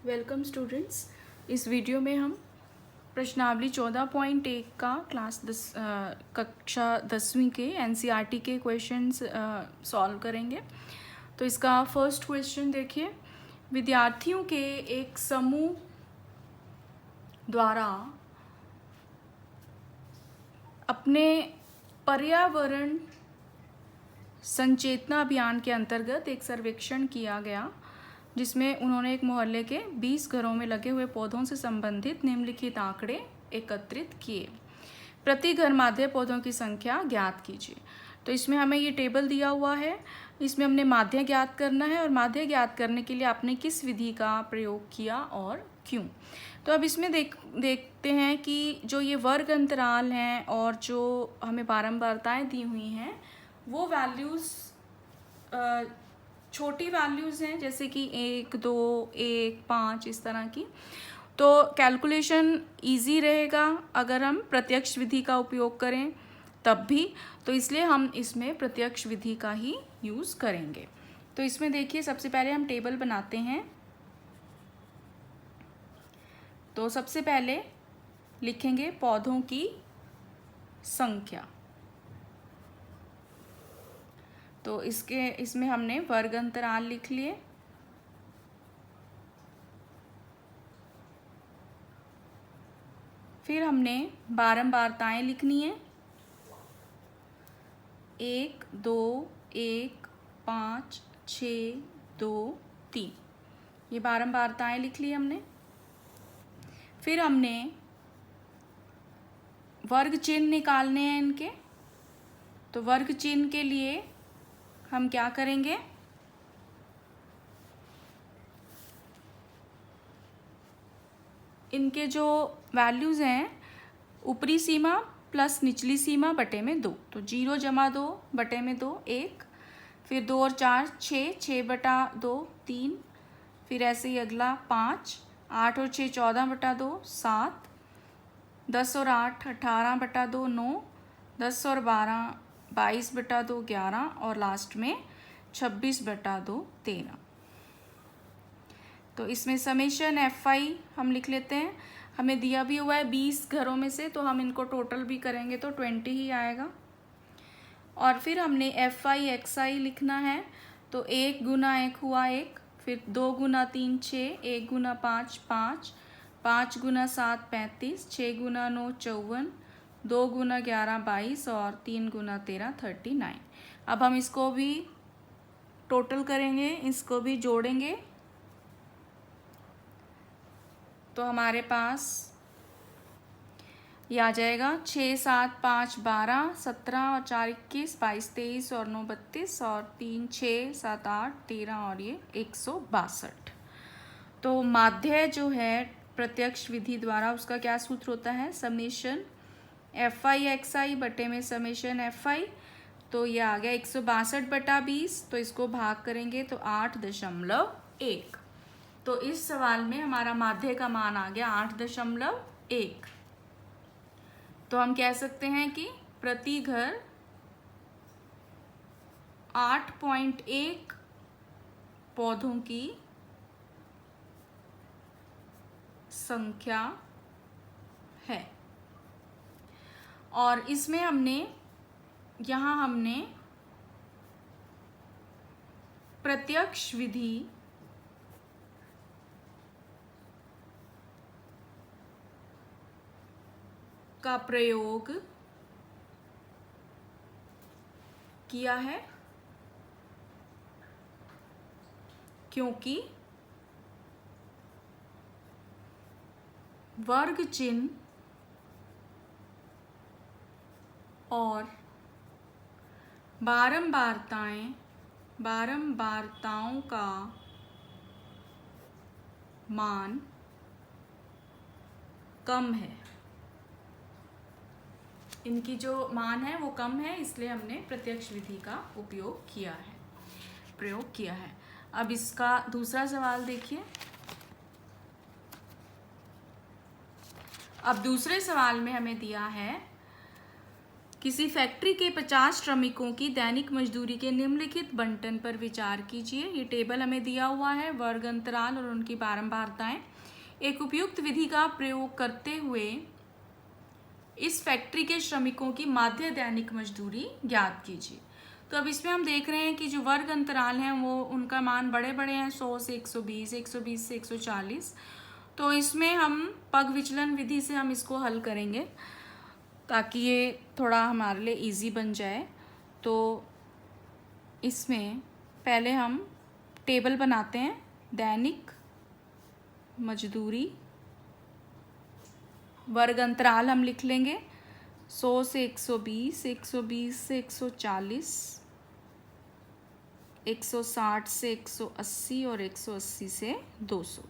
Welcome students. इस video में हम प्रश्नावली 14.1 का कक्षा 10वीं के एनसीईआरटी के क्वेश्चंस सॉल्व करेंगे। तो इसका फर्स्ट क्वेश्चन देखिए। विद्यार्थियों के एक समूह द्वारा अपने पर्यावरण संचेतना अभियान के अंतर्गत एक सर्वेक्षण किया गया, जिसमें उन्होंने एक मोहल्ले के 20 घरों में लगे हुए पौधों से संबंधित निम्नलिखित आंकड़े एकत्रित किए। प्रति घर माध्य पौधों की संख्या ज्ञात कीजिए। तो इसमें हमें ये टेबल दिया हुआ है, इसमें हमने माध्य ज्ञात करना है और माध्य ज्ञात करने के लिए आपने किस विधि का प्रयोग किया और क्यों। तो अब इसमें देखते हैं कि जो ये वर्ग अंतराल हैं और जो हमें बारंबारताएं दी हुई हैं वो वैल्यूज़ छोटी वैल्यूज़ हैं, जैसे कि 1, 2, 1, 5 इस तरह की। तो कैलकुलेशन इजी रहेगा अगर हम प्रत्यक्ष विधि का उपयोग करें तब भी, तो इसलिए हम इसमें प्रत्यक्ष विधि का ही यूज़ करेंगे। तो इसमें देखिए, सबसे पहले हम टेबल बनाते हैं। तो सबसे पहले लिखेंगे पौधों की संख्या। तो इसमें हमने वर्ग अंतराल लिख लिए। फिर हमने बारंबारताएं लिखनी है, 1, 2, 1, 5, 6, 2, 3। ये बारंबारताएं लिख ली हमने। फिर हमने वर्ग चिन्ह निकालने हैं इनके। तो वर्ग चिन्ह के लिए हम क्या करेंगे, इनके जो वैल्यूज़ हैं, ऊपरी सीमा प्लस निचली सीमा बटे में 2। तो 0 + 2 बटे में 2 1, फिर 2 और 4 6, 6 बटा 2 3, फिर ऐसे ही अगला 5, 8 और 6 14 बटा 2 7, 10 और 8 18 बटा 2 9, 10 और 12 22 बटा 2 11 और लास्ट में 26 बटा 2 13। तो इसमें समेशन FI हम लिख लेते हैं। हमें दिया भी हुआ है 20 घरों में से, तो हम इनको टोटल भी करेंगे तो 20 ही आएगा। और फिर हमने FI XI लिखना है। तो 1 × 1 हुआ 1, फिर 2 × 3 6, 1 × 5 5, 5 × 7 35, 6 × 9 54, 2 × 11 22 और 3 × 13 39। अब हम इसको भी टोटल करेंगे, इसको भी जोड़ेंगे। तो हमारे पास ये आ जाएगा 6 7 5 12 17 और 4 21 22 23 और 9 32 और 3 6 7 8 13 और ये 162। तो माध्य जो है प्रत्यक्ष विधि द्वारा, उसका क्या सूत्र होता है, समेशन FI XI बटे में समेशन FI। तो ये आ गया 162 बटा 20। तो इसको भाग करेंगे तो 8.1। तो इस सवाल में हमारा माध्य का मान आ गया 8.1। तो हम कह सकते हैं कि प्रति घर 8.1 पौधों की संख्या है। और इसमें यहाँ हमने प्रत्यक्ष विधि का प्रयोग किया है, क्योंकि वर्ग चिन्ह और बारंबारताओं का मान कम है। इनकी जो मान है वो कम है, इसलिए हमने प्रत्यक्ष विधि का प्रयोग किया है। अब इसका दूसरा सवाल देखिए। अब दूसरे सवाल में हमें दिया है किसी फैक्ट्री के 50 श्रमिकों की दैनिक मजदूरी के निम्नलिखित बंटन पर विचार कीजिए। ये टेबल हमें दिया हुआ है, वर्ग अंतराल और उनकी बारंबारताएं। एक उपयुक्त विधि का प्रयोग करते हुए इस फैक्ट्री के श्रमिकों की माध्य दैनिक मजदूरी ज्ञात कीजिए। तो अब इसमें हम देख रहे हैं कि जो वर्ग अंतराल हैं वो उनका मान बड़े बड़े हैं, 100 से 120, 120 से 140। तो इसमें हम पग विचलन विधि से हम इसको हल करेंगे ताकि ये थोड़ा हमारे लिए इजी बन जाए। तो इसमें पहले हम टेबल बनाते हैं। दैनिक मजदूरी वर्ग अंतराल हम लिख लेंगे 100 से 120, 120 से 140, 160 से 180 और 180 से 200।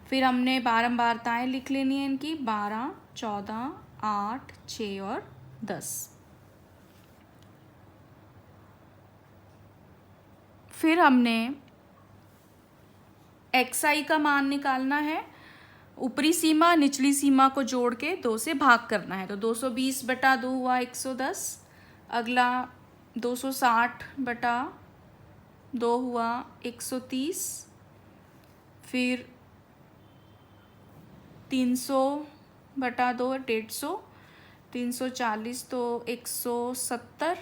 फिर हमने बारंबारताएं लिख लेनी है इनकी 12, 14, 8, 6 और 10। फिर हमने xi का मान निकालना है। ऊपरी सीमा निचली सीमा को जोड़ के 2 से भाग करना है। तो 220 बटा 2 हुआ 110। अगला 260 बटा 2 हुआ 130। फिर 300 बटा 2 150, 340 तो 170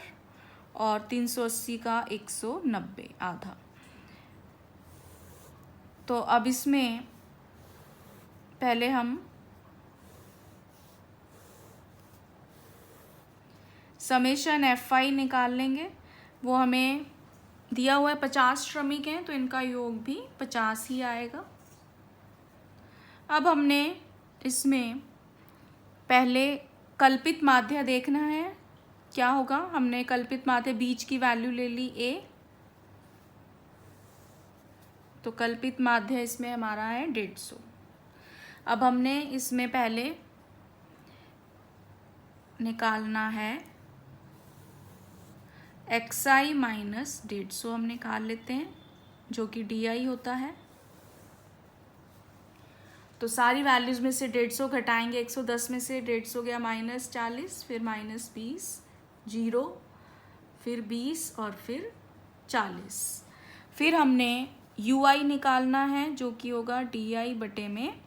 और 380 का 190 आधा। तो अब इसमें पहले हम समेशन FI निकाल लेंगे। वो हमें दिया हुआ है 50 श्रमिक हैं तो इनका योग भी 50 ही आएगा। अब हमने इसमें पहले कल्पित माध्य देखना है क्या होगा। हमने कल्पित माध्य बीच की वैल्यू ले ली A, तो कल्पित माध्य इसमें हमारा है 150। अब हमने इसमें पहले निकालना है xi माइनस 150 हम निकाल लेते हैं जो कि di होता है। तो सारी वैल्यूज में से 150 घटाएंगे। 110 में से 150 गया -40, फिर -20, 0, फिर 20 और फिर 40। फिर हमने ui निकालना है जो कि होगा di बटे में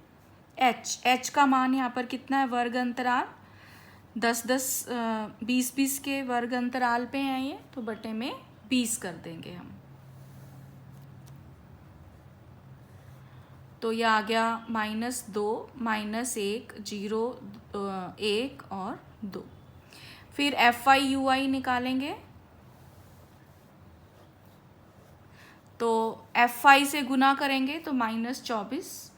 h का मान यहाँ पर कितना है, वर्ग अंतराल 10-10 20-20 के वर्ग अंतराल पे हैं ये, तो बटे में 20 कर देंगे हम। तो ये आ गया -2, -1, 0, 1 और 2। फिर FI UI निकालेंगे। तो FI से गुना करेंगे तो -24,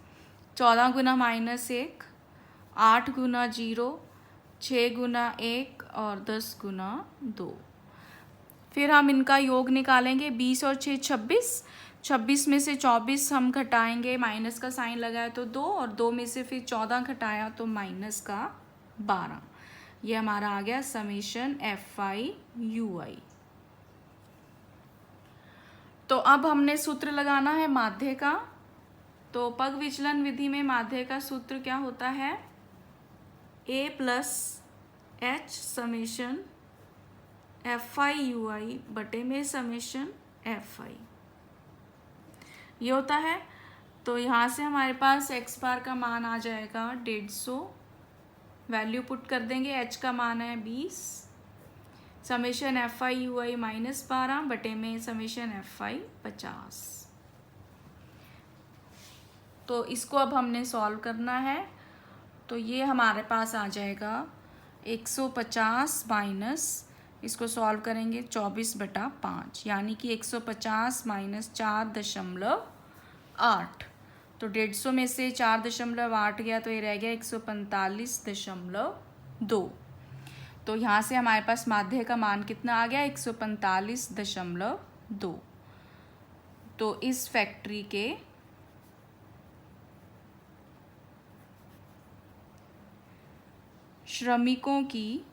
14 गुना -1, 8 गुना 0, 6 गुना 1 और 10 गुना 2। फिर हम इनका योग निकालेंगे। 20 और 6 26, 26 में से 24 हम घटाएंगे, माइनस का साइन लगाया तो 2, और 2 में से फिर 14 घटाया तो माइनस का 12। ये हमारा आ गया समेशन FI UI। तो अब हमने सूत्र लगाना है माध्य का। तो पग विचलन विधि में माध्य का सूत्र क्या होता है, A plus H summation FI UI बटे में समेशन FI ये होता है। तो यहाँ से हमारे पास x बार का मान आ जाएगा 150, वैल्यू पुट कर देंगे। h का मान है 20, समेशन FI UI -12 बटे में समेशन FI 50। तो इसको अब हमने सॉल्व करना है। तो ये हमारे पास आ जाएगा 150 माइनस, इसको सॉल्व करेंगे 24 बटा 5, यानी कि 150 माइनस 4.8। तो 150 में से 4.8 गया तो ये रह गया 145.2। तो यहाँ से हमारे पास माध्य का मान कितना आ गया, 145.2। तो इस फैक्ट्री के श्रमिकों की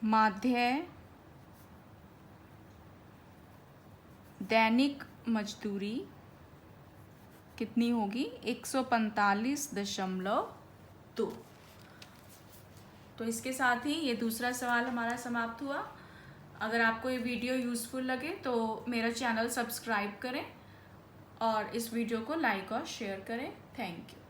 माध्य दैनिक मजदूरी कितनी होगी? 145.2। तो इसके साथ ही ये दूसरा सवाल हमारा समाप्त हुआ। अगर आपको ये वीडियो यूज़फुल लगे तो मेरा चैनल सब्सक्राइब करें और इस वीडियो को लाइक और शेयर करें। Thank you.